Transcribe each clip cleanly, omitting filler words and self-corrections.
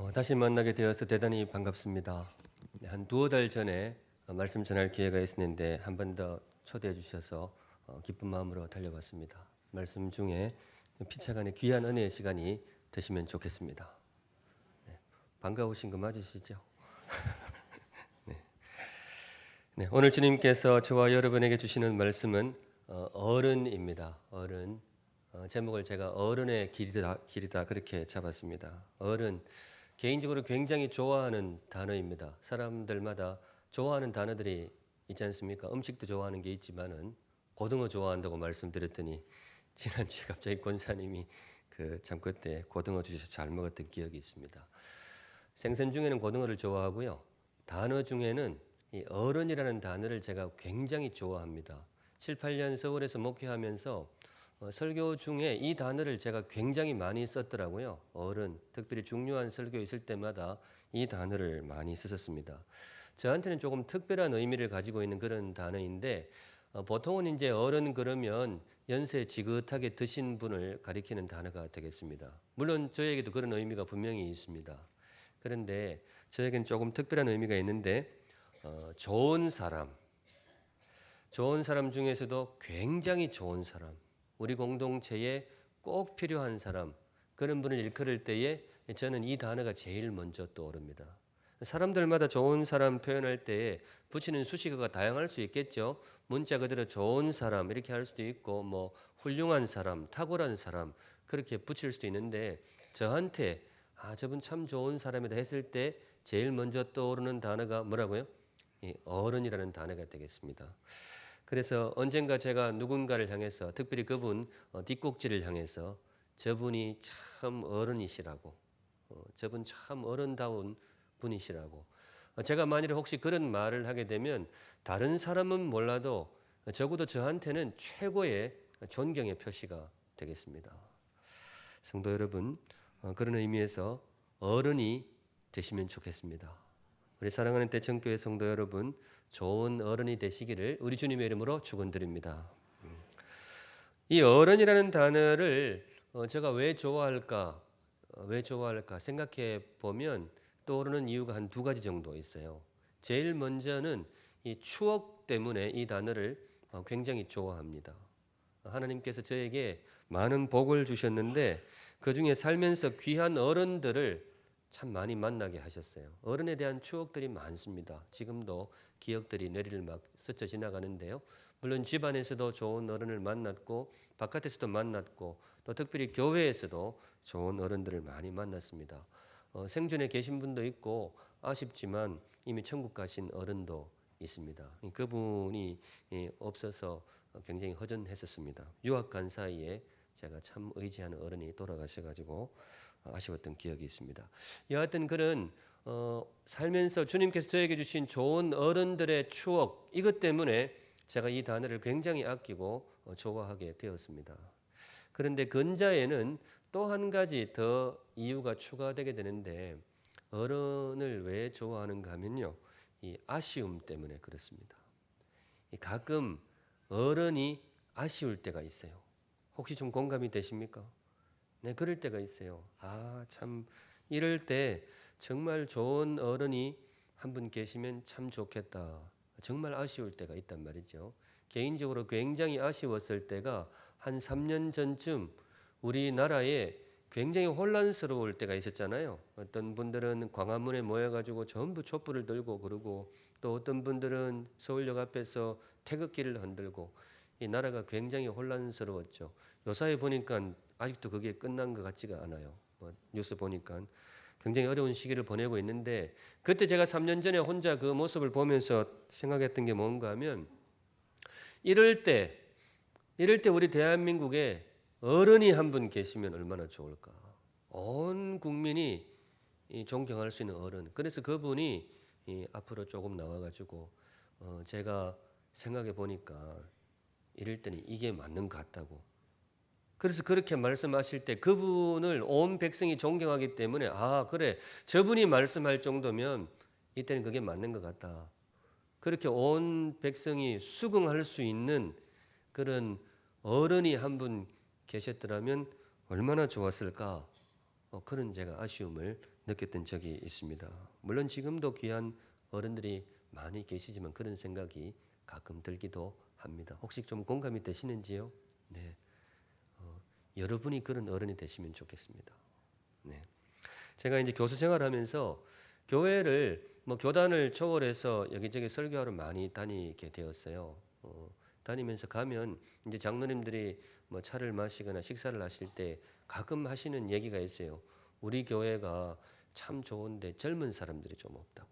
다시 만나게 되어서 대단히 반갑습니다. 한 두어 달 전에 말씀 전할 기회가 있었는데 한 번 더 초대해 주셔서 기쁜 마음으로 달려왔습니다. 말씀 중에 피차간의 귀한 은혜의 시간이 되시면 좋겠습니다. 네, 반가우신 거 맞으시죠? 네, 오늘 주님께서 저와 여러분에게 주시는 말씀은 어른입니다. 어른. 제목을 제가 어른의 길이다 그렇게 잡았습니다. 어른. 개인적으로 굉장히 좋아하는 단어입니다. 사람들마다 좋아하는 단어들이 있지 않습니까? 음식도 좋아하는 게 있지만은 고등어 좋아한다고 말씀드렸더니 지난주에 갑자기 권사님이 참 그때 고등어 주셔서 잘 먹었던 기억이 있습니다. 생선 중에는 고등어를 좋아하고요. 단어 중에는 이 어른이라는 단어를 제가 굉장히 좋아합니다. 7, 8년 서울에서 목회하면서 설교 중에 이 단어를 제가 굉장히 많이 썼더라고요. 어른, 특별히 중요한 설교 있을 때마다 이 단어를 많이 썼습니다. 저한테는 조금 특별한 의미를 가지고 있는 그런 단어인데 보통은 이제 어른 그러면 연세 지긋하게 드신 분을 가리키는 단어가 되겠습니다. 물론 저에게도 그런 의미가 분명히 있습니다. 그런데 저에게는 조금 특별한 의미가 있는데 좋은 사람 중에서도 굉장히 좋은 사람, 우리 공동체에 꼭 필요한 사람, 그런 분을 일컬을 때에 저는 이 단어가 제일 먼저 떠오릅니다. 사람들마다 좋은 사람 표현할 때에 붙이는 수식어가 다양할 수 있겠죠. 문자 그대로 좋은 사람 이렇게 할 수도 있고 뭐 훌륭한 사람, 탁월한 사람 그렇게 붙일 수도 있는데 저한테 저분 참 좋은 사람이다 했을 때 제일 먼저 떠오르는 단어가 뭐라고요? 어른이라는 단어가 되겠습니다. 그래서 언젠가 제가 누군가를 향해서 특별히 그분 뒷꼭지를 향해서 저분이 참 어른이시라고 저분 참 어른다운 분이시라고 제가 만일 혹시 그런 말을 하게 되면 다른 사람은 몰라도 적어도 저한테는 최고의 존경의 표시가 되겠습니다. 성도 여러분, 그런 의미에서 어른이 되시면 좋겠습니다. 우리 사랑하는 대청교회 성도 여러분, 좋은 어른이 되시기를 우리 주님의 이름으로 축원드립니다. 이 어른이라는 단어를 제가 왜 좋아할까 생각해 보면 떠오르는 이유가 한 두 가지 정도 있어요. 제일 먼저는 이 추억 때문에 이 단어를 굉장히 좋아합니다. 하나님께서 저에게 많은 복을 주셨는데 그중에 살면서 귀한 어른들을 참 많이 만나게 하셨어요. 어른에 대한 추억들이 많습니다. 지금도 기억들이 뇌리를 막 스쳐 지나가는데요. 물론 집안에서도 좋은 어른을 만났고 바깥에서도 만났고 또 특별히 교회에서도 좋은 어른들을 많이 만났습니다. 생존에 계신 분도 있고 아쉽지만 이미 천국 가신 어른도 있습니다. 그분이 없어서 굉장히 허전했었습니다. 유학 간 사이에 제가 참 의지하는 어른이 돌아가셔가지고 아쉬웠던 기억이 있습니다. 여하튼 그런 살면서 주님께서 저에게 주신 좋은 어른들의 추억 이것 때문에 제가 이 단어를 굉장히 아끼고 좋아하게 되었습니다. 그런데 근자에는 또 한 가지 더 이유가 추가되게 되는데 어른을 왜 좋아하는가 하면요. 이 아쉬움 때문에 그렇습니다. 가끔 어른이 아쉬울 때가 있어요. 혹시 좀 공감이 되십니까? 네, 그럴 때가 있어요. 참 이럴 때 정말 좋은 어른이 한 분 계시면 참 좋겠다. 정말 아쉬울 때가 있단 말이죠. 개인적으로 굉장히 아쉬웠을 때가 한 3년 전쯤 우리나라에 굉장히 혼란스러울 때가 있었잖아요. 어떤 분들은 광화문에 모여가지고 전부 촛불을 들고 그러고 또 어떤 분들은 서울역 앞에서 태극기를 흔들고 이 나라가 굉장히 혼란스러웠죠. 요사이 보니까 아직도 그게 끝난 것 같지가 않아요. 뉴스 보니까 굉장히 어려운 시기를 보내고 있는데 그때 제가 3년 전에 혼자 그 모습을 보면서 생각했던 게 뭔가 하면 이럴 때 우리 대한민국에 어른이 한 분 계시면 얼마나 좋을까. 온 국민이 존경할 수 있는 어른. 그래서 그분이 앞으로 조금 나와가지고 제가 생각해 보니까 이럴 때는 이게 맞는 것 같다고. 그래서 그렇게 말씀하실 때 그분을 온 백성이 존경하기 때문에 그래 저분이 말씀할 정도면 이때는 그게 맞는 것 같다. 그렇게 온 백성이 수긍할 수 있는 그런 어른이 한 분 계셨더라면 얼마나 좋았을까. 그런 제가 아쉬움을 느꼈던 적이 있습니다. 물론 지금도 귀한 어른들이 많이 계시지만 그런 생각이 가끔 들기도 합니다. 혹시 좀 공감이 되시는지요? 네. 여러분이 그런 어른이 되시면 좋겠습니다. 네. 제가 이제 교수 생활하면서 교회를 교단을 초월해서 여기저기 설교하러 많이 다니게 되었어요. 다니면서 가면 이제 장로님들이 차를 마시거나 식사를 하실 때 가끔 하시는 얘기가 있어요. 우리 교회가 참 좋은데 젊은 사람들이 좀 없다고.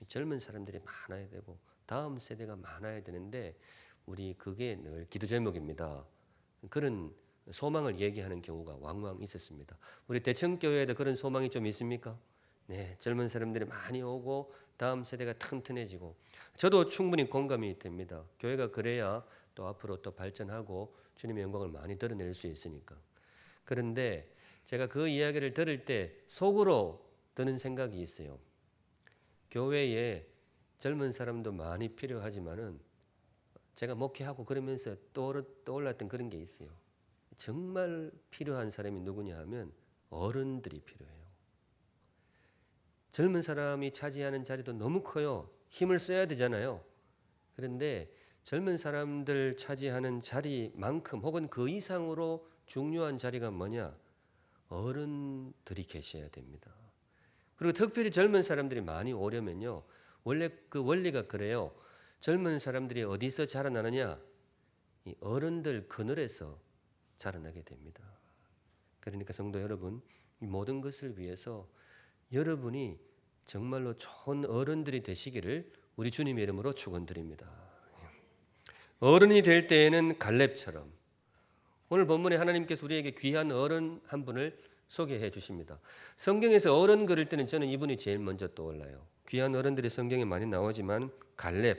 젊은 사람들이 많아야 되고 다음 세대가 많아야 되는데 우리 그게 늘 기도 제목입니다. 그런 소망을 얘기하는 경우가 왕왕 있었습니다. 우리 대청교회에도 그런 소망이 좀 있습니까? 네, 젊은 사람들이 많이 오고 다음 세대가 튼튼해지고 저도 충분히 공감이 됩니다. 교회가 그래야 또 앞으로 또 발전하고 주님의 영광을 많이 드러낼 수 있으니까. 그런데 제가 그 이야기를 들을 때 속으로 드는 생각이 있어요. 교회에 젊은 사람도 많이 필요하지만은 제가 목회하고 그러면서 떠올랐던 그런 게 있어요. 정말 필요한 사람이 누구냐 하면 어른들이 필요해요. 젊은 사람이 차지하는 자리도 너무 커요. 힘을 써야 되잖아요. 그런데 젊은 사람들 차지하는 자리만큼 혹은 그 이상으로 중요한 자리가 뭐냐? 어른들이 계셔야 됩니다. 그리고 특별히 젊은 사람들이 많이 오려면요. 원래 그 원리가 그래요. 젊은 사람들이 어디서 자라나느냐? 이 어른들 그늘에서 자라나게 됩니다. 그러니까 성도 여러분, 이 모든 것을 위해서 여러분이 정말로 좋은 어른들이 되시기를 우리 주님의 이름으로 축원드립니다. 어른이 될 때에는 갈렙처럼 오늘 본문에 하나님께서 우리에게 귀한 어른 한 분을 소개해 주십니다. 성경에서 어른 그릴 때는 저는 이분이 제일 먼저 떠올라요. 귀한 어른들이 성경에 많이 나오지만 갈렙,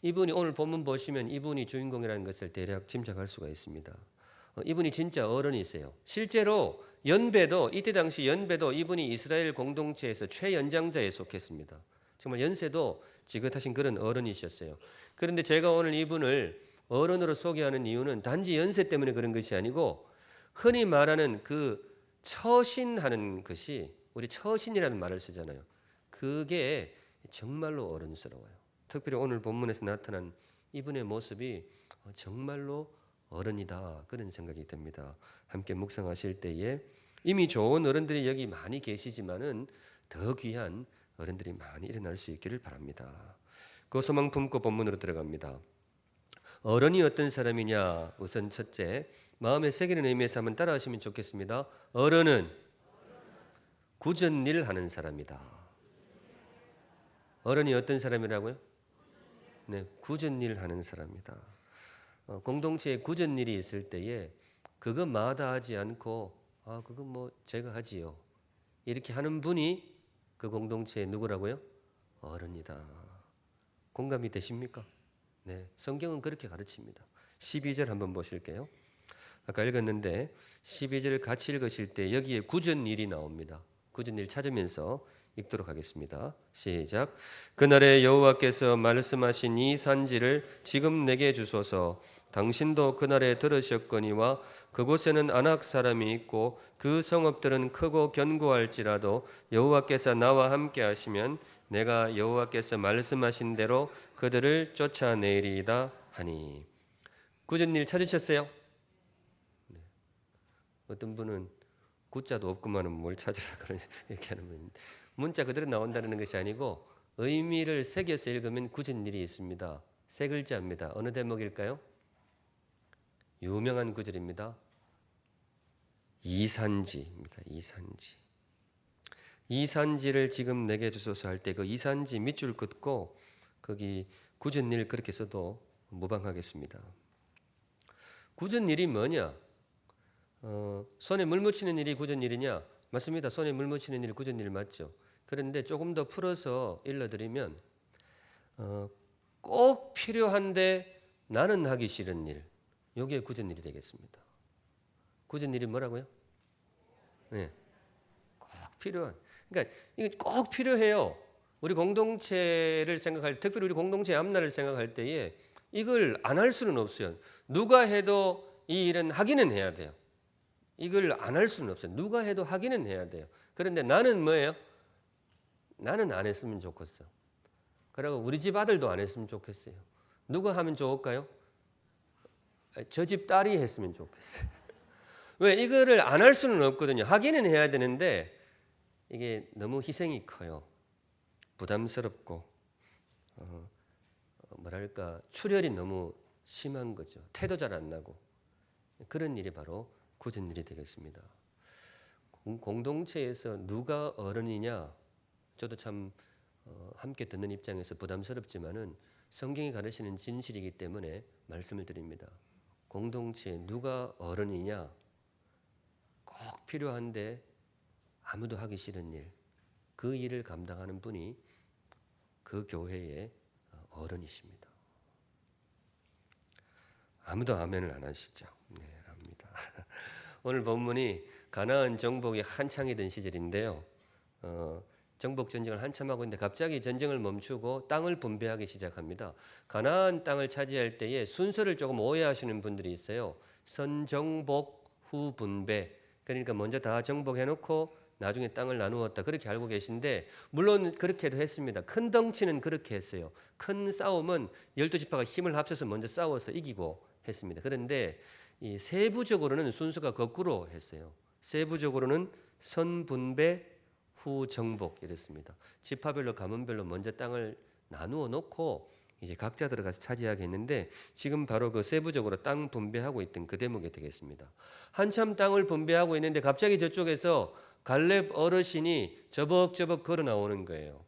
이분이 오늘 본문 보시면 이분이 주인공이라는 것을 대략 짐작할 수가 있습니다. 이분이 진짜 어른이세요. 실제로 연배도 이때 당시 연배도 이분이 이스라엘 공동체에서 최연장자에 속했습니다. 정말 연세도 지긋하신 그런 어른이셨어요. 그런데 제가 오늘 이분을 어른으로 소개하는 이유는 단지 연세 때문에 그런 것이 아니고 흔히 말하는 그 처신하는 것이 우리 처신이라는 말을 쓰잖아요. 그게 정말로 어른스러워요. 특별히 오늘 본문에서 나타난 이분의 모습이 정말로 어른이다 그런 생각이 듭니다. 함께 묵상하실 때에 이미 좋은 어른들이 여기 많이 계시지만은 더 귀한 어른들이 많이 일어날 수 있기를 바랍니다. 그 소망 품고 본문으로 들어갑니다. 어른이 어떤 사람이냐? 우선 첫째, 마음에 새기는 의미에서 한번 따라하시면 좋겠습니다. 어른은 굳은 일 하는 사람이다. 어른이 어떤 사람이라고요? 네, 굳은 일 하는 사람이다. 공동체에 굳은 일이 있을 때에 그거 마다하지 않고 그건 뭐 제가 하지요. 이렇게 하는 분이 그 공동체의 누구라고요? 어른이다. 공감이 되십니까? 네, 성경은 그렇게 가르칩니다. 12절 한번 보실게요. 아까 읽었는데 12절 같이 읽으실 때 여기에 굳은 일이 나옵니다. 굳은 일 찾으면서 읽도록 하겠습니다. 시작. 그날에 여호와께서 말씀하신 이 산지를 지금 내게 주소서. 당신도 그날에 들으셨거니와 그곳에는 아낙 사람이 있고 그 성읍들은 크고 견고할지라도 여호와께서 나와 함께 하시면 내가 여호와께서 말씀하신 대로 그들을 쫓아내리이다 하니. 굳은 일 찾으셨어요? 네. 어떤 분은 굳자도 없구만은 뭘 찾으라 그러냐 이렇게 하는 분. 문자 그대로 나온다는 것이 아니고 의미를 새겨서 읽으면 굳은 일이 있습니다. 세 글자입니다. 어느 대목일까요? 유명한 구절입니다. 이산지입니다. 이산지. 이산지를 지금 내게 주소서 할 때 그 이산지 밑줄 긋고 거기 굳은 일 그렇게 써도 무방하겠습니다. 굳은 일이 뭐냐? 손에 물 묻히는 일이 굳은 일이냐? 맞습니다. 손에 물 묻히는 일이 굳은 일 맞죠. 그런데 조금 더 풀어서 일러드리면 꼭 필요한데 나는 하기 싫은 일, 이게 굳은 일이 되겠습니다. 굳은 일이 뭐라고요? 네, 꼭 필요한. 그러니까 이거 꼭 필요해요. 우리 공동체를 생각할, 특별히 우리 공동체 앞날을 생각할 때에 이걸 안 할 수는 없어요. 누가 해도 이 일은 하기는 해야 돼요. 이걸 안 할 수는 없어요. 누가 해도 하기는 해야 돼요. 그런데 나는 뭐예요? 나는 안 했으면 좋겠어. 그리고 우리 집 아들도 안 했으면 좋겠어요. 누가 하면 좋을까요? 저 집 딸이 했으면 좋겠어요. 왜? 이거를 안 할 수는 없거든요. 하기는 해야 되는데 이게 너무 희생이 커요. 부담스럽고 뭐랄까 출혈이 너무 심한 거죠. 태도 잘 안 나고 그런 일이 바로 굳은 일이 되겠습니다. 공동체에서 누가 어른이냐? 저도 참 함께 듣는 입장에서 부담스럽지만은 성경이 가르치는 진실이기 때문에 말씀을 드립니다. 공동체에 누가 어른이냐? 꼭 필요한데 아무도 하기 싫은 일, 그 일을 감당하는 분이 그 교회의 어른이십니다. 아무도 아멘을 안 하시죠? 네, 압니다. 오늘 본문이 가나안 정복이 한창이던 시절인데요. 정복 전쟁을 한참 하고 있는데 갑자기 전쟁을 멈추고 땅을 분배하기 시작합니다. 가나안 땅을 차지할 때에 순서를 조금 오해하시는 분들이 있어요. 선정복 후 분배. 그러니까 먼저 다 정복해놓고 나중에 땅을 나누었다 그렇게 알고 계신데 물론 그렇게도 했습니다. 큰 덩치는 그렇게 했어요. 큰 싸움은 12지파가 힘을 합쳐서 먼저 싸워서 이기고 했습니다. 그런데 이 세부적으로는 순서가 거꾸로 했어요. 세부적으로는 선분배 후 정복 이랬습니다. 지파별로 가문별로 먼저 땅을 나누어 놓고 이제 각자 들어가서 차지하겠는데 지금 바로 그 세부적으로 땅 분배하고 있던 그 대목이 되겠습니다. 한참 땅을 분배하고 있는데 갑자기 저쪽에서 갈렙 어르신이 저벅저벅 걸어 나오는 거예요.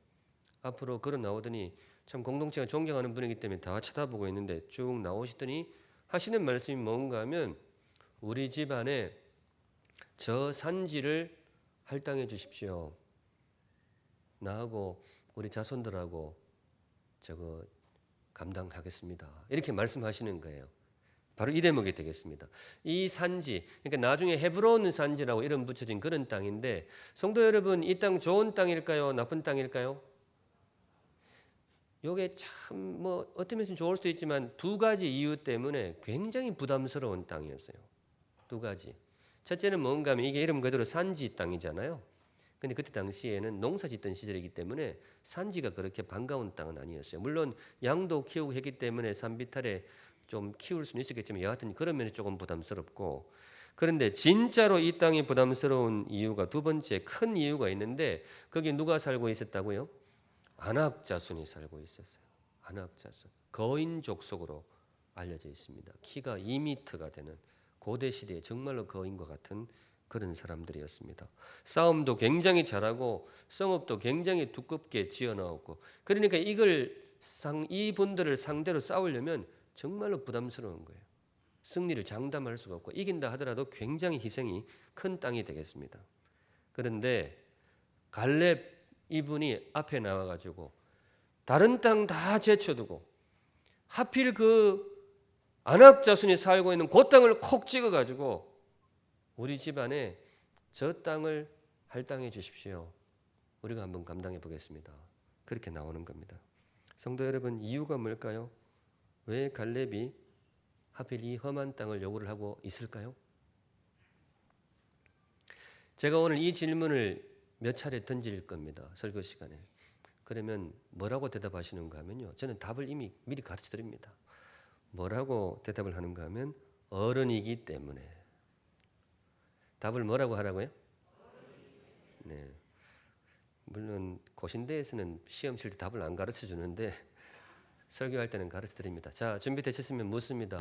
앞으로 걸어 나오더니 참 공동체가 존경하는 분이기 때문에 다 쳐다보고 있는데 쭉 나오시더니 하시는 말씀이 뭔가 하면 우리 집안에 저 산지를 할당해 주십시오. 나하고 우리 자손들하고 저거 감당하겠습니다. 이렇게 말씀하시는 거예요. 바로 이 대목이 되겠습니다. 이 산지, 그러니까 나중에 헤브론 산지라고 이름 붙여진 그런 땅인데 성도 여러분, 이 땅 좋은 땅일까요? 나쁜 땅일까요? 이게 참 뭐 어떤 면에서 좋을 수도 있지만 두 가지 이유 때문에 굉장히 부담스러운 땅이었어요. 두 가지. 첫째는 뭔가 하면 이게 이름 그대로 산지 땅이잖아요. 근데 그때 당시에는 농사 짓던 시절이기 때문에 산지가 그렇게 반가운 땅은 아니었어요. 물론 양도 키우고 했기 때문에 산비탈에 좀 키울 수는 있었겠지만 여하튼 그런 면이 조금 부담스럽고 그런데 진짜로 이 땅이 부담스러운 이유가 두 번째 큰 이유가 있는데 거기 누가 살고 있었다고요? 아낙 자손이 살고 있었어요. 아낙 자손. 거인 족속으로 알려져 있습니다. 키가 2m가 되는 고대 시대에 정말로 거인과 같은 그런 사람들이었습니다. 싸움도 굉장히 잘하고 성읍도 굉장히 두껍게 지어나왔고 그러니까 이분들을 상대로 싸우려면 정말로 부담스러운 거예요. 승리를 장담할 수가 없고 이긴다 하더라도 굉장히 희생이 큰 땅이 되겠습니다. 그런데 갈렙 이분이 앞에 나와가지고 다른 땅 다 제쳐두고 하필 그 아낙 자손이 살고 있는 그 땅을 콕 찍어가지고 우리 집안에 저 땅을 할당해 주십시오. 우리가 한번 감당해 보겠습니다. 그렇게 나오는 겁니다. 성도 여러분, 이유가 뭘까요? 왜 갈렙이 하필 이 험한 땅을 요구를 하고 있을까요? 제가 오늘 이 질문을 몇 차례 던질 겁니다. 설교 시간에. 그러면 뭐라고 대답하시는가 하면요. 저는 답을 이미 미리 가르쳐 드립니다. 뭐라고 대답을 하는가 하면 어른이기 때문에. 답을 뭐라고 하라고요? 네. 물론 고신대에서는 시험 칠 때 답을 안 가르쳐 주는데 설교할 때는 가르쳐 드립니다. 자, 준비되셨으면 묻습니다.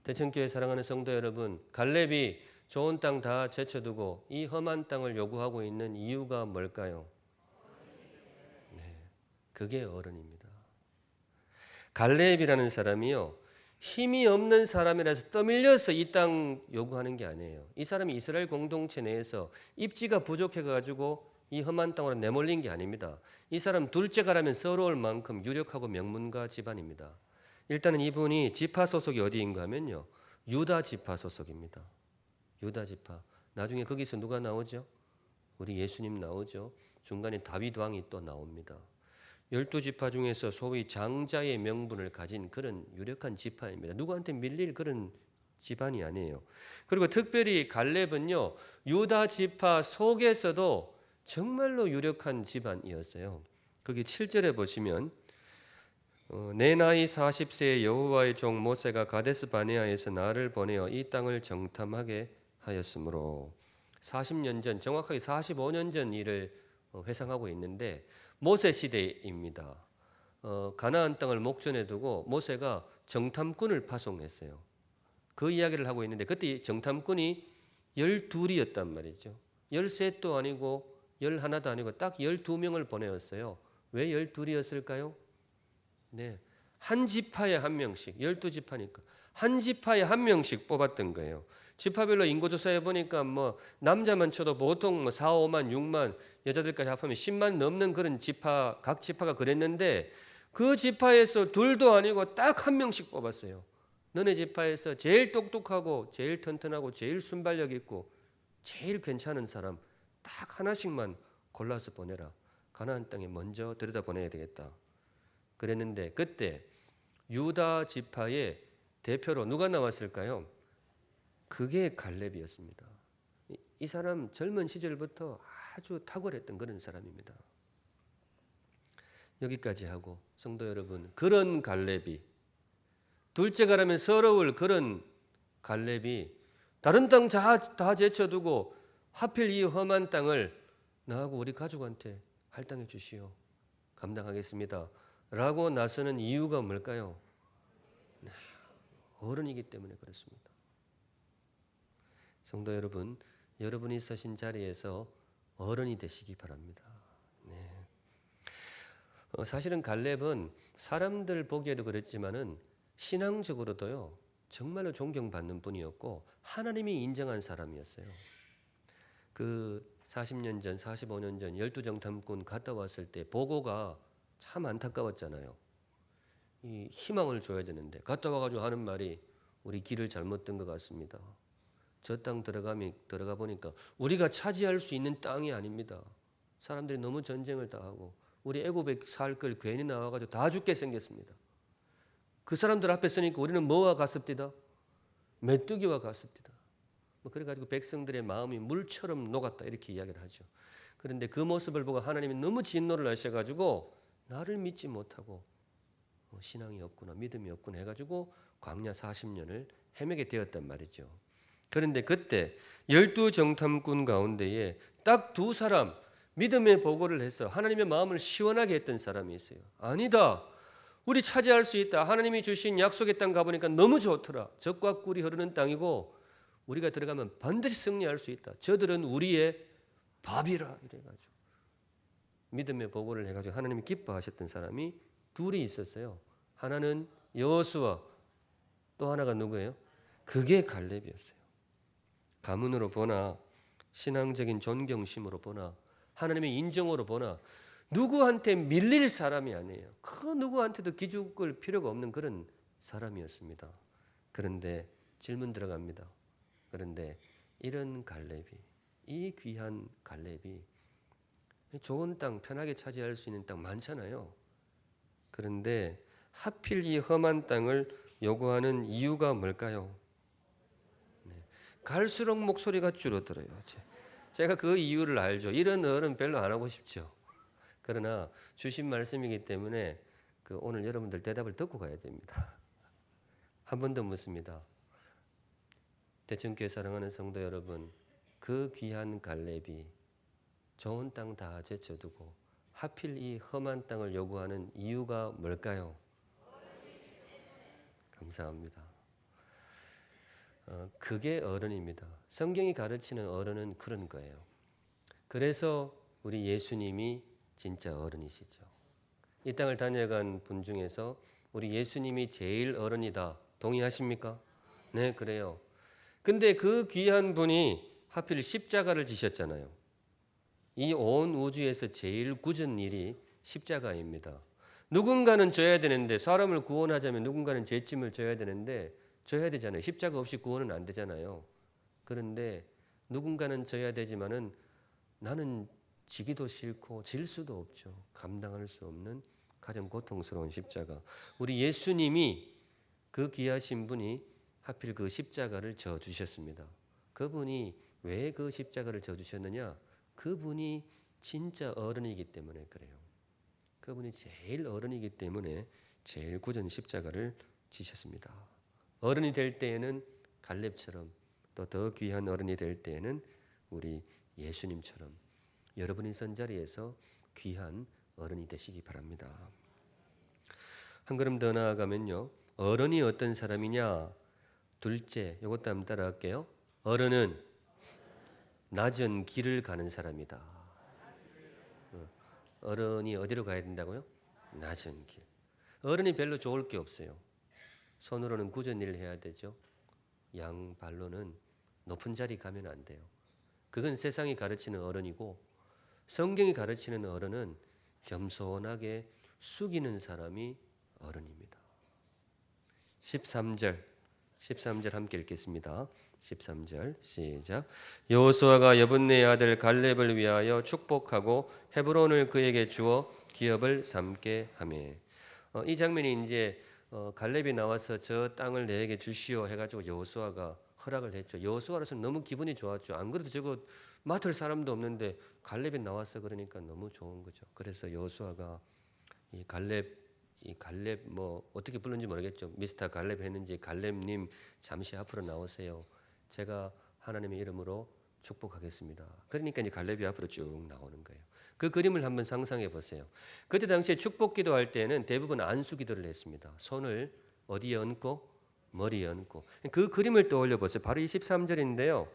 대천교회 사랑하는 성도 여러분, 갈렙이 좋은 땅 다 제쳐두고 이 험한 땅을 요구하고 있는 이유가 뭘까요? 네, 그게 어른입니다. 갈렙이라는 사람이요, 힘이 없는 사람이라서 떠밀려서 이 땅 요구하는 게 아니에요. 이 사람이 이스라엘 공동체 내에서 입지가 부족해가지고 이 험한 땅으로 내몰린 게 아닙니다. 이 사람 둘째가라면 서러울 만큼 유력하고 명문가 집안입니다. 일단은 이분이 지파 소속이 어디인가 하면요, 유다 지파 소속입니다. 유다 지파. 나중에 거기서 누가 나오죠? 우리 예수님 나오죠. 중간에 다윗 왕이 또 나옵니다. 12지파 중에서 소위 장자의 명분을 가진 그런 유력한 지파입니다. 누구한테 밀릴 그런 집안이 아니에요. 그리고 특별히 갈렙은요, 유다 지파 속에서도 정말로 유력한 집안이었어요. 거기 7절에 보시면 내 나이 40세에 여호와의 종 모세가 가데스 바네아에서 나를 보내어 이 땅을 정탐하게 하였으므로 40년 전, 정확하게 45년 전 일을 회상하고 있는데 모세 시대입니다. 가나안 땅을 목전에 두고 모세가 정탐꾼을 파송했어요. 그 이야기를 하고 있는데 그때 정탐꾼이 12이었단 말이죠. 13도 아니고 11도 아니고 딱 12명을 보내었어요. 왜 12이었을까요? 네, 한 지파에 한 명씩, 12지파니까 한 지파에 한 명씩 뽑았던 거예요. 지파별로 인구조사해 보니까 뭐 남자만 쳐도 보통 4, 5만, 6만, 여자들까지 합하면 10만 넘는 그런 지파, 각 지파가 그랬는데 그 지파에서 둘도 아니고 딱 한 명씩 뽑았어요. 너네 지파에서 제일 똑똑하고 제일 튼튼하고 제일 순발력 있고 제일 괜찮은 사람 딱 하나씩만 골라서 보내라. 가나안 땅에 먼저 들여다보내야 되겠다. 그랬는데 그때 유다 지파의 대표로 누가 나왔을까요? 그게 갈렙이었습니다. 이 사람 젊은 시절부터 아주 탁월했던 그런 사람입니다. 여기까지 하고 성도 여러분, 그런 갈렙이, 둘째 가라면 서러울 그런 갈렙이 다른 땅 다 제쳐두고 하필 이 험한 땅을 나하고 우리 가족한테 할당해 주시오. 감당하겠습니다. 라고 나서는 이유가 뭘까요? 네, 어른이기 때문에 그렇습니다. 성도 여러분, 여러분이 서신 자리에서 어른이 되시기 바랍니다. 네. 사실은 갈렙은 사람들 보기에도 그랬지만은 신앙적으로도요, 정말로 존경받는 분이었고 하나님이 인정한 사람이었어요. 그 40년 전, 45년 전 12정탐꾼 갔다 왔을 때 보고가 참 안타까웠잖아요. 이 희망을 줘야 되는데 갔다 와가지고 하는 말이 우리 길을 잘못 든 것 같습니다. 저 땅 들어가 보니까 우리가 차지할 수 있는 땅이 아닙니다. 사람들이 너무 전쟁을 다 하고 우리 애굽에 살 걸 괜히 나와가지고 다 죽게 생겼습니다. 그 사람들 앞에 서니까 우리는 뭐와 같습니다? 메뚜기와 같습니다. 뭐 그래가지고 백성들의 마음이 물처럼 녹았다 이렇게 이야기를 하죠. 그런데 그 모습을 보고 하나님이 너무 진노를 하셔가지고 나를 믿지 못하고 신앙이 없구나, 믿음이 없구나 해가지고 광야 40년을 헤매게 되었단 말이죠. 그런데 그때 12정탐꾼 가운데에 딱 두 사람 믿음의 보고를 해서 하나님의 마음을 시원하게 했던 사람이 있어요. 아니다, 우리 차지할 수 있다. 하나님이 주신 약속의 땅 가보니까 너무 좋더라. 젖과 꿀이 흐르는 땅이고 우리가 들어가면 반드시 승리할 수 있다. 저들은 우리의 밥이라 이래가지고 믿음의 보고를 해가지고 하나님이 기뻐하셨던 사람이 둘이 있었어요. 하나는 여호수아, 또 하나가 누구예요? 그게 갈렙이었어요. 가문으로 보나 신앙적인 존경심으로 보나 하나님의 인정으로 보나 누구한테 밀릴 사람이 아니에요. 그 누구한테도 기죽을 필요가 없는 그런 사람이었습니다. 그런데 질문 들어갑니다. 그런데 이런 갈렙이, 이 귀한 갈렙이 좋은 땅 편하게 차지할 수 있는 땅 많잖아요. 그런데 하필 이 험한 땅을 요구하는 이유가 뭘까요? 네. 갈수록 목소리가 줄어들어요. 제가 그 이유를 알죠. 이런 어른 별로 안 하고 싶죠. 그러나 주신 말씀이기 때문에 오늘 여러분들 대답을 듣고 가야 됩니다. 한 번 더 묻습니다. 대천교회 사랑하는 성도 여러분, 그 귀한 갈렙이 좋은 땅 다 제쳐두고 하필 이 험한 땅을 요구하는 이유가 뭘까요? 감사합니다. 그게 어른입니다. 성경이 가르치는 어른은 그런 거예요. 그래서 우리 예수님이 진짜 어른이시죠. 이 땅을 다녀간 분 중에서 우리 예수님이 제일 어른이다. 동의하십니까? 네, 그래요. 근데 그 귀한 분이 하필 십자가를 지셨잖아요. 이 온 우주에서 제일 굳은 일이 십자가입니다. 누군가는 져야 되는데, 사람을 구원하자면 누군가는 죄짐을 져야 되는데 져야 되잖아요. 십자가 없이 구원은 안 되잖아요. 그런데 누군가는 져야 되지만은 나는 지기도 싫고 질 수도 없죠. 감당할 수 없는 가장 고통스러운 십자가. 우리 예수님이 그 귀하신 분이 하필 그 십자가를 져 주셨습니다. 그분이 왜 그 십자가를 져 주셨느냐? 그분이 진짜 어른이기 때문에 그래요. 그분이 제일 어른이기 때문에 제일 굳은 십자가를 지셨습니다. 어른이 될 때에는 갈렙처럼, 또 더 귀한 어른이 될 때에는 우리 예수님처럼 여러분이 선 자리에서 귀한 어른이 되시기 바랍니다. 한 걸음 더 나아가면요, 어른이 어떤 사람이냐? 둘째, 이것도 한번 따라할게요. 어른은 낮은 길을 가는 사람이다. 어른이 어디로 가야 된다고요? 낮은 길. 어른이 별로 좋을 게 없어요. 손으로는 굳은 일을 해야 되죠. 양발로는 높은 자리 가면 안 돼요. 그건 세상이 가르치는 어른이고, 성경이 가르치는 어른은 겸손하게 숙이는 사람이 어른입니다. 13절 함께 읽겠습니다. 13절 시작. 여호수아가 여분네의 아들 갈렙을 위하여 축복하고 헤브론을 그에게 주어 기업을 삼게 하매. 이 장면이 이제 갈렙이 나와서 저 땅을 내게 주시오 해가지고 여호수아가 허락을 했죠. 여호수아로서는 너무 기분이 좋았죠. 안 그래도 저거 맡을 사람도 없는데 갈렙이 나와서 그러니까 너무 좋은 거죠. 그래서 여호수아가 이 갈렙 뭐 어떻게 부르는지 모르겠죠. 미스터 갈렙 했는지 갈렙님 잠시 앞으로 나오세요. 제가 하나님의 이름으로 축복하겠습니다. 그러니까 이제 갈렙이 앞으로 쭉 나오는 거예요. 그 그림을 한번 상상해 보세요. 그때 당시에 축복 기도할 때는 대부분 안수 기도를 했습니다. 손을 어디에 얹고 머리에 얹고. 그 그림을 떠올려 보세요. 바로 이 13절인데요.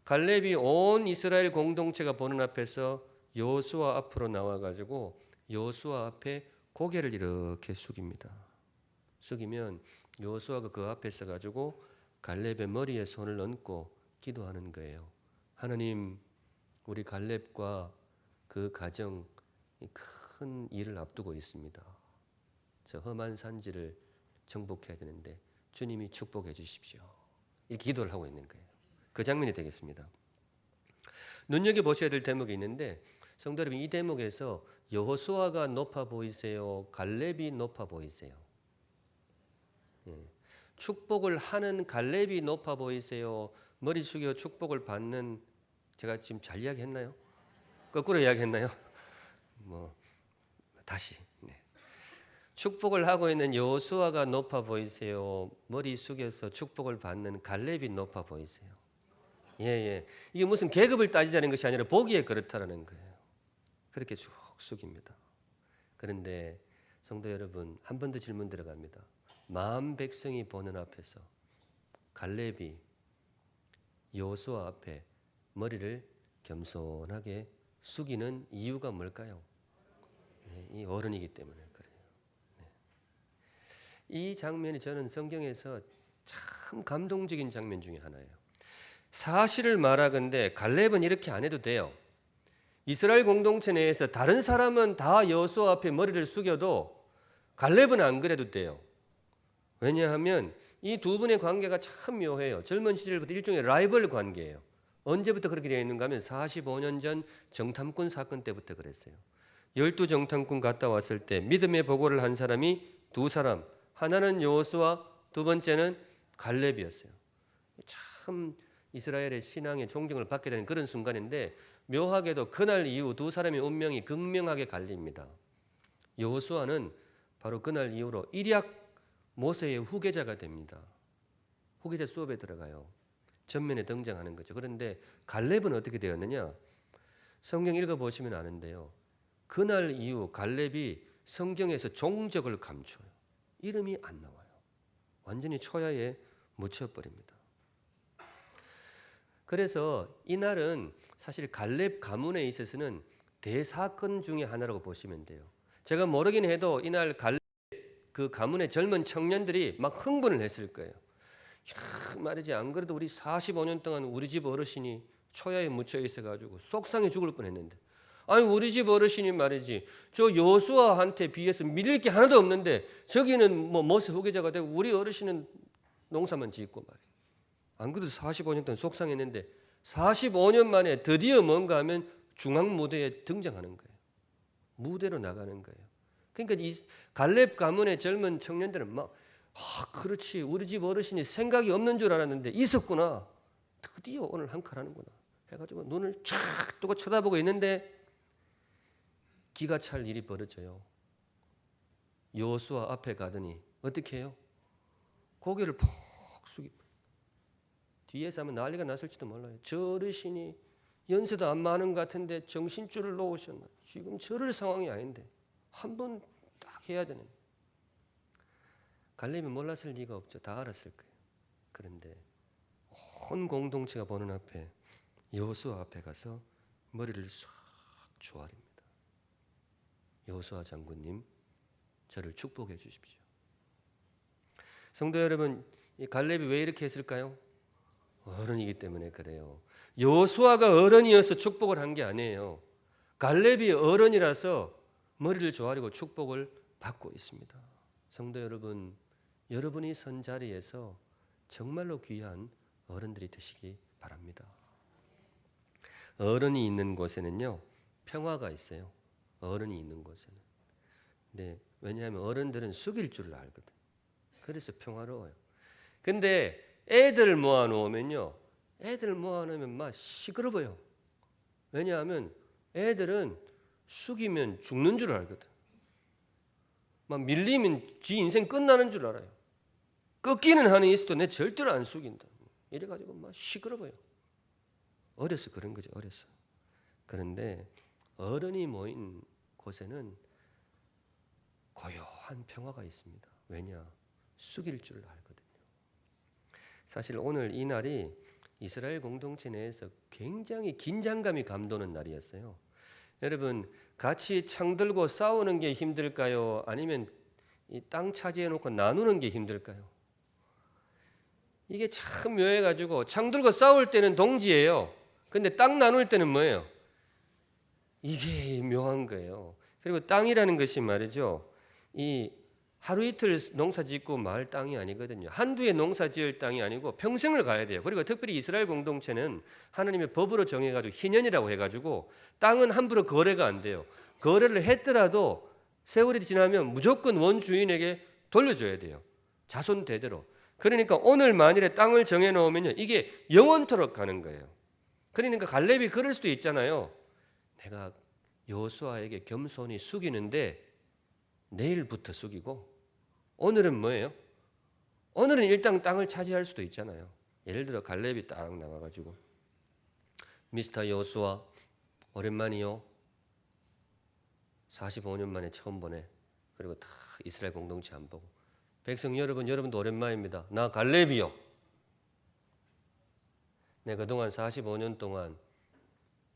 갈렙이 온 이스라엘 공동체가 보는 앞에서 여호수아 앞으로 나와 가지고 여호수아 앞에 고개를 이렇게 숙입니다. 숙이면 여호수아가 그 앞에 서 가지고 갈렙의 머리에 손을 얹고 기도하는 거예요. 하나님, 우리 갈렙과 그 가정 큰 일을 앞두고 있습니다. 저 험한 산지를 정복해야 되는데 주님이 축복해 주십시오. 이렇게 기도를 하고 있는 거예요. 그 장면이 되겠습니다. 눈여겨보셔야 될 대목이 있는데, 성도 여러분, 이 대목에서 여호수아가 높아 보이세요? 갈렙이 높아 보이세요? 축복을 하는 갈렙이 높아 보이세요? 머리 숙여 축복을 받는, 제가 지금 잘 이야기했나요? 거꾸로 이야기했나요? 다시. 축복을 하고 있는 여호수아가 높아 보이세요? 머리 숙여서 축복을 받는 갈렙이 높아 보이세요? 예. 이게 무슨 계급을 따지자는 것이 아니라 보기에 그렇다라는 거예요. 그렇게 쭉 숙입니다. 그런데 성도 여러분, 한 번 더 질문 들어갑니다. 마음 백성이 보는 앞에서 갈렙이 여호수아 앞에 머리를 겸손하게 숙이는 이유가 뭘까요? 이 어른이기 때문에 그래요. 이 장면이 저는 성경에서 참 감동적인 장면 중에 하나예요. 사실을 말하건대 갈렙은 이렇게 안 해도 돼요. 이스라엘 공동체 내에서 다른 사람은 다 여호수아 앞에 머리를 숙여도 갈렙은 안 그래도 돼요. 왜냐하면 이 두 분의 관계가 참 묘해요. 젊은 시절부터 일종의 라이벌 관계예요. 언제부터 그렇게 되어 있는가 하면 45년 전 정탐꾼 사건 때부터 그랬어요. 12정탐꾼 갔다 왔을 때 믿음의 보고를 한 사람이 두 사람, 하나는 여호수아, 두 번째는 갈렙이었어요. 참 이스라엘의 신앙의 존경을 받게 되는 그런 순간인데, 묘하게도 그날 이후 두 사람의 운명이 극명하게 갈립니다. 여호수아는 바로 그날 이후로 일약 모세의 후계자가 됩니다. 후계자 수업에 들어가요. 전면에 등장하는 거죠. 그런데 갈렙은 어떻게 되었느냐? 성경 읽어보시면 아는데요. 그날 이후 갈렙이 성경에서 종적을 감춰요. 이름이 안 나와요. 완전히 초야에 묻혀버립니다. 그래서 이날은 사실 갈렙 가문에 있어서는 대사건 중에 하나라고 보시면 돼요. 제가 모르긴 해도 이날 갈렙 그 가문의 젊은 청년들이 막 흥분을 했을 거예요. 야, 말이지, 안 그래도 우리 45년 동안 우리 집 어르신이 초야에 묻혀 있어가지고 속상해 죽을 뻔했는데, 아니 우리 집 어르신이 말이지 저 여호수아한테 비해서 밀릴 게 하나도 없는데 저기는 뭐 모세 후계자가 되고 우리 어르신은 농사만 짓고 말이야. 안 그래도 45년 동안 속상했는데 45년 만에 드디어 뭔가 하면 중앙 무대에 등장하는 거예요. 무대로 나가는 거예요. 그러니까 이 갈렙 가문의 젊은 청년들은 막 그렇지. 우리 집 어르신이 생각이 없는 줄 알았는데 있었구나. 드디어 오늘 한 칼 하는구나. 해가지고 눈을 쫙 뜨고 쳐다보고 있는데 기가 찰 일이 벌어져요. 여호수아 앞에 가더니 어떻게 해요? 고개를 푹 숙이고 뒤에서 하면 난리가 났을지도 몰라요. 저 어르신이 연세도 안 많은 것 같은데 정신줄을 놓으셨나. 지금 저럴 상황이 아닌데 한 번 딱 해야 되는. 갈렙이 몰랐을 리가 없죠. 다 알았을 거예요. 그런데 온 공동체가 보는 앞에 여호수아 앞에 가서 머리를 싹 조아립니다. 여호수아 장군님, 저를 축복해 주십시오. 성도 여러분, 이 갈렙이 왜 이렇게 했을까요? 어른이기 때문에 그래요. 여호수아가 어른이어서 축복을 한 게 아니에요. 갈렙이 어른이라서 머리를 조아리고 축복을 받고 있습니다. 성도 여러분, 여러분이 선 자리에서 정말로 귀한 어른들이 되시기 바랍니다. 어른이 있는 곳에는요, 평화가 있어요. 어른이 있는 곳에는. 네, 왜냐하면 어른들은 숙일 줄을 알거든. 그래서 평화로워요. 근데 애들 모아놓으면요, 애들 모아놓으면 막 시끄러워요. 왜냐하면 애들은 숙이면 죽는 줄 알거든. 막 밀리면 지 인생 끝나는 줄 알아요. 꺾이는 한이 있어도 내 절대로 안 숙인다. 이래가지고 막 시끄러워요. 어려서 그런 거죠. 어려서. 그런데 어른이 모인 곳에는 고요한 평화가 있습니다. 왜냐? 숙일 줄 알거든요. 사실 오늘 이 날이 이스라엘 공동체 내에서 굉장히 긴장감이 감도는 날이었어요. 여러분, 같이 창 들고 싸우는 게 힘들까요? 아니면 이 땅 차지해 놓고 나누는 게 힘들까요? 이게 참 묘해가지고 창 들고 싸울 때는 동지예요. 근데 땅 나눌 때는 뭐예요? 이게 묘한 거예요. 그리고 땅이라는 것이 말이죠, 이 하루 이틀 농사 짓고 말 땅이 아니거든요. 한두 해 농사 지을 땅이 아니고 평생을 가야 돼요. 그리고 특별히 이스라엘 공동체는 하나님의 법으로 정해가지고 희년이라고 해가지고 땅은 함부로 거래가 안 돼요. 거래를 했더라도 세월이 지나면 무조건 원주인에게 돌려줘야 돼요. 자손 대대로. 그러니까 오늘 만일에 땅을 정해놓으면요, 이게 영원토록 가는 거예요. 그러니까 갈렙이 그럴 수도 있잖아요. 내가 여호수아에게 겸손히 숙이는데 내일부터 숙이고, 오늘은 뭐예요? 오늘은 일단 땅을 차지할 수도 있잖아요. 예를 들어 갈렙이 딱 나와가지고, 미스터 여호수아 오랜만이요. 45년 만에 처음 보네. 그리고 다 이스라엘 공동체 안 보고, 백성 여러분, 여러분도 오랜만입니다. 나 갈렙이요. 내 그동안 45년 동안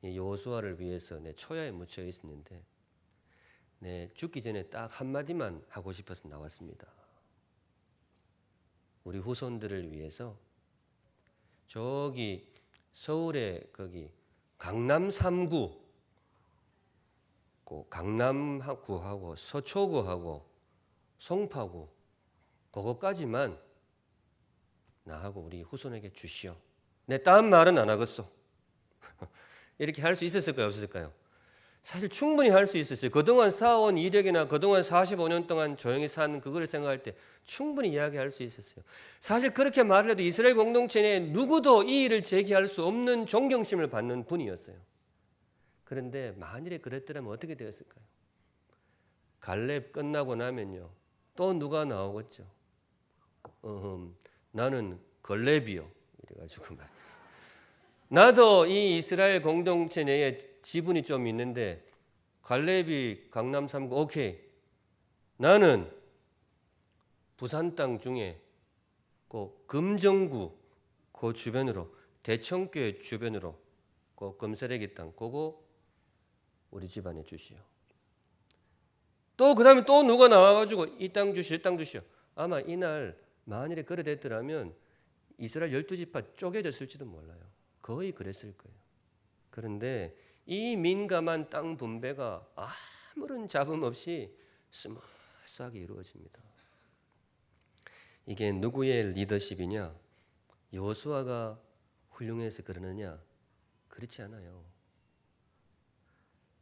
이 여호수아를 위해서 내 초야에 묻혀 있었는데, 내 죽기 전에 딱 한마디만 하고 싶어서 나왔습니다. 우리 후손들을 위해서 저기 서울에 거기 강남 3구, 강남구하고 서초구하고 송파구, 그거까지만 나하고 우리 후손에게 주시오. 내 딴 말은 안 하겠소. 이렇게 할 수 있었을까요? 없었을까요? 사실 충분히 할 수 있었어요. 그동안 쌓아온 이력이나 그동안 45년 동안 조용히 산 그걸 생각할 때 충분히 이야기할 수 있었어요. 사실 그렇게 말을 해도 이스라엘 공동체 내에 누구도 이 일을 제기할 수 없는 존경심을 받는 분이었어요. 그런데 만일에 그랬더라면 어떻게 되었을까요? 갈렙 끝나고 나면요, 또 누가 나오겠죠? 나는 걸렙이요. 이래가지고 말. 나도 이 이스라엘 공동체 내에 지분이 좀 있는데 갈렙이 강남 3구 오케이. 나는 부산 땅 중에 그 금정구 그 주변으로, 대청교회 주변으로 그 금세래기 땅 그거 우리 집안에 주시오. 또 그다음에 또 누가 나와가지고 이 땅 주시오, 이 땅 주시오. 아마 이날 만일에 그래 됐더라면 이스라엘 12지파 쪼개졌을지도 몰라요. 거의 그랬을 거예요. 그런데 이 민감한 땅 분배가 아무런 잡음 없이 스무스하게 이루어집니다. 이게 누구의 리더십이냐? 여호수아가 훌륭해서 그러느냐? 그렇지 않아요.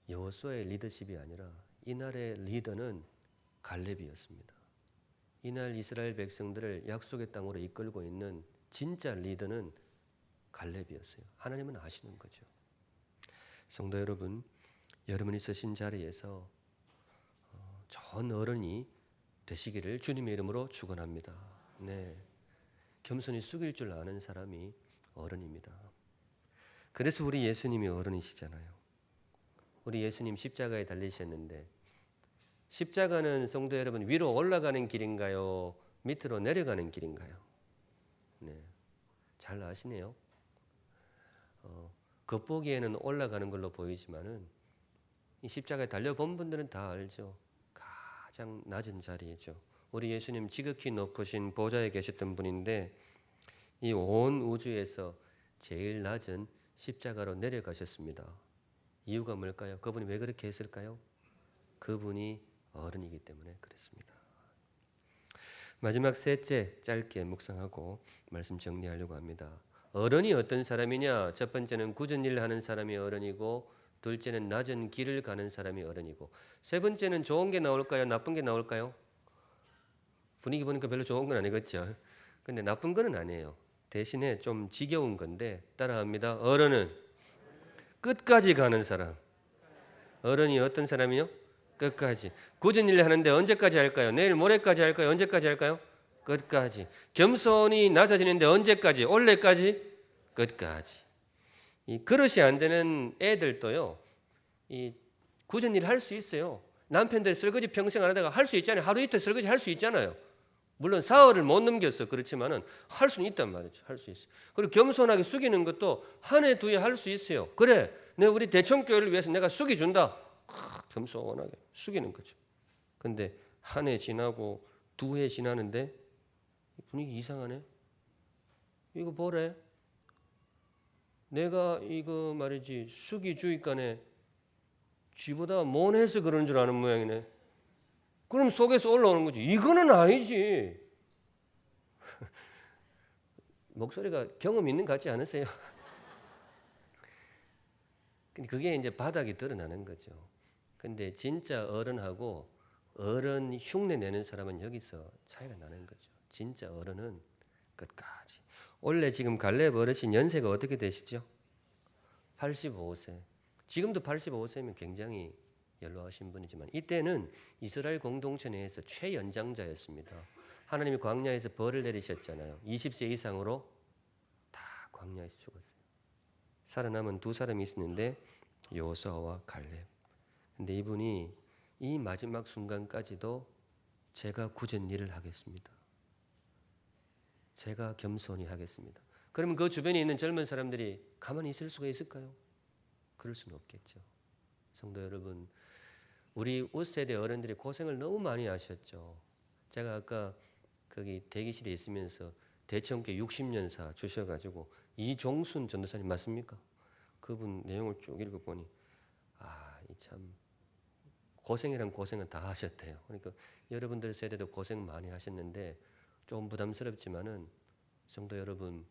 여호수아의 리더십이 아니라 이날의 리더는 갈렙이었습니다. 이날 이스라엘 백성들을 약속의 땅으로 이끌고 있는 진짜 리더는 갈렙이었어요. 하나님은 아시는 거죠. 성도 여러분, 여러분이 서신 자리에서 좋은 어른이 되시기를 주님의 이름으로 축원합니다. 네, 겸손히 숙일 줄 아는 사람이 어른입니다. 그래서 우리 예수님이 어른이시잖아요. 우리 예수님 십자가에 달리셨는데 십자가는 성도 여러분 위로 올라가는 길인가요? 밑으로 내려가는 길인가요? 네, 잘 아시네요. 겉보기에는 올라가는 걸로 보이지만은 이 십자가에 달려본 분들은 다 알죠. 가장 낮은 자리죠. 우리 예수님 지극히 높으신 보좌에 계셨던 분인데 이 온 우주에서 제일 낮은 십자가로 내려가셨습니다. 이유가 뭘까요? 그분이 왜 그렇게 했을까요? 그분이 어른이기 때문에 그렇습니다. 마지막 셋째 짧게 묵상하고 말씀 정리하려고 합니다. 어른이 어떤 사람이냐? 첫 번째는 굳은 일을 하는 사람이 어른이고, 둘째는 낮은 길을 가는 사람이 어른이고, 세 번째는 좋은 게 나올까요? 나쁜 게 나올까요? 분위기 보니까 별로 좋은 건 아니겠죠. 근데 나쁜 건 아니에요. 대신에 좀 지겨운 건데 따라합니다. 어른은 끝까지 가는 사람. 어른이 어떤 사람이요? 끝까지. 굳은 일을 하는데 언제까지 할까요? 내일 모레까지 할까요? 언제까지 할까요? 끝까지. 겸손이 낮아지는데 언제까지? 올해까지? 끝까지. 이 그릇이 안 되는 애들도요, 이 굳은 일을 할 수 있어요. 남편들 설거지 평생 안 하다가 할 수 있잖아요. 하루 이틀 설거지 할 수 있잖아요. 물론 사흘을 못 넘겼어. 그렇지만은 할 수는 있단 말이죠. 할 수 있어요. 그리고 겸손하게 숙이는 것도 한 해, 두 해 할 수 있어요. 그래, 내가 우리 대청교회를 위해서 내가 숙여준다. 겸손하게 숙이는 거죠. 근데 한 해 지나고 두 해 지나는데 분위기 이상하네. 이거 뭐래? 내가 이거 말이지 숙이주의간에 쥐보다 못해서 그런 줄 아는 모양이네. 그럼 속에서 올라오는 거지. 이거는 아니지. 목소리가 경험 있는 것 같지 않으세요? 근데 그게 이제 바닥이 드러나는 거죠. 근데 진짜 어른하고 어른 흉내 내는 사람은 여기서 차이가 나는 거죠. 진짜 어른은 끝까지. 원래 지금 갈렙 어르신 연세가 어떻게 되시죠? 85세. 지금도 85세면 굉장히 연로하신 분이지만 이때는 이스라엘 공동체 내에서 최연장자였습니다. 하나님이 광야에서 벌을 내리셨잖아요. 20세 이상으로 다 광야에서 죽었어요. 살아남은 두 사람이 있었는데 여호수아와 갈렙. 근데 이분이 이 마지막 순간까지도 제가 굳은 일을 하겠습니다. 제가 겸손히 하겠습니다. 그러면 그 주변에 있는 젊은 사람들이 가만히 있을 수가 있을까요? 그럴 수는 없겠죠. 성도 여러분, 우리 웃세대 어른들이 고생을 너무 많이 하셨죠. 제가 아까 거기 대기실에 있으면서 대청교회 60년사 주셔가지고 이종순 전도사님 맞습니까? 그분 내용을 쭉 읽어보니 이 참 고생이란 고생은 다 하셨대요. 그러니까 여러분들 세대도 고생 많이 하셨는데 좀 부담스럽지만은 성도 여러분,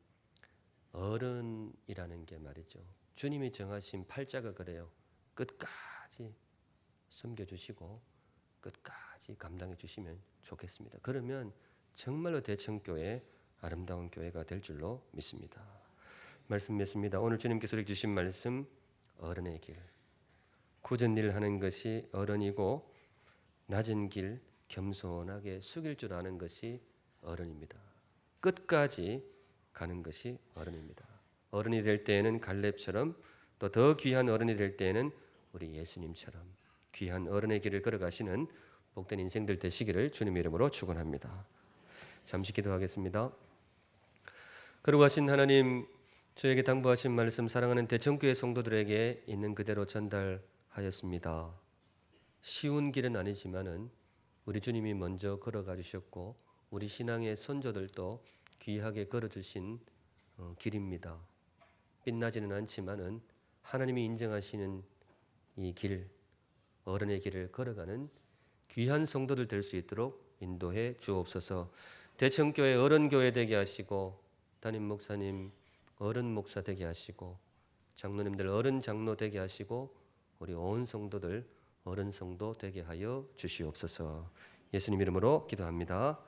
어른이라는 게 말이죠. 주님이 정하신 팔자가 그래요. 끝까지 섬겨주시고 끝까지 감당해 주시면 좋겠습니다. 그러면 정말로 대청교회 아름다운 교회가 될 줄로 믿습니다. 말씀 맺습니다. 오늘 주님께서 우리에게 주신 말씀, 어른의 길. 굳은 일을 하는 것이 어른이고 낮은 길 겸손하게 숙일 줄 아는 것이 어른입니다. 끝까지 가는 것이 어른입니다. 어른이 될 때에는 갈렙처럼 또 더 귀한 어른이 될 때에는 우리 예수님처럼 귀한 어른의 길을 걸어가시는 복된 인생들 되시기를 주님의 이름으로 축원합니다. 잠시 기도하겠습니다. 거룩하신 하나님, 저에게 당부하신 말씀 사랑하는 대청교회 성도들에게 있는 그대로 전달하였습니다. 쉬운 길은 아니지만은 우리 주님이 먼저 걸어가 주셨고 우리 신앙의 선조들도 귀하게 걸어주신 길입니다. 빛나지는 않지만은 하나님이 인정하시는 이 길, 어른의 길을 걸어가는 귀한 성도들 될 수 있도록 인도해 주옵소서. 대청교회 어른교회 되게 하시고 담임 목사님 어른 목사 되게 하시고 장로님들 어른 장로 되게 하시고 우리 온 성도들 어른 성도 되게 하여 주시옵소서. 예수님 이름으로 기도합니다.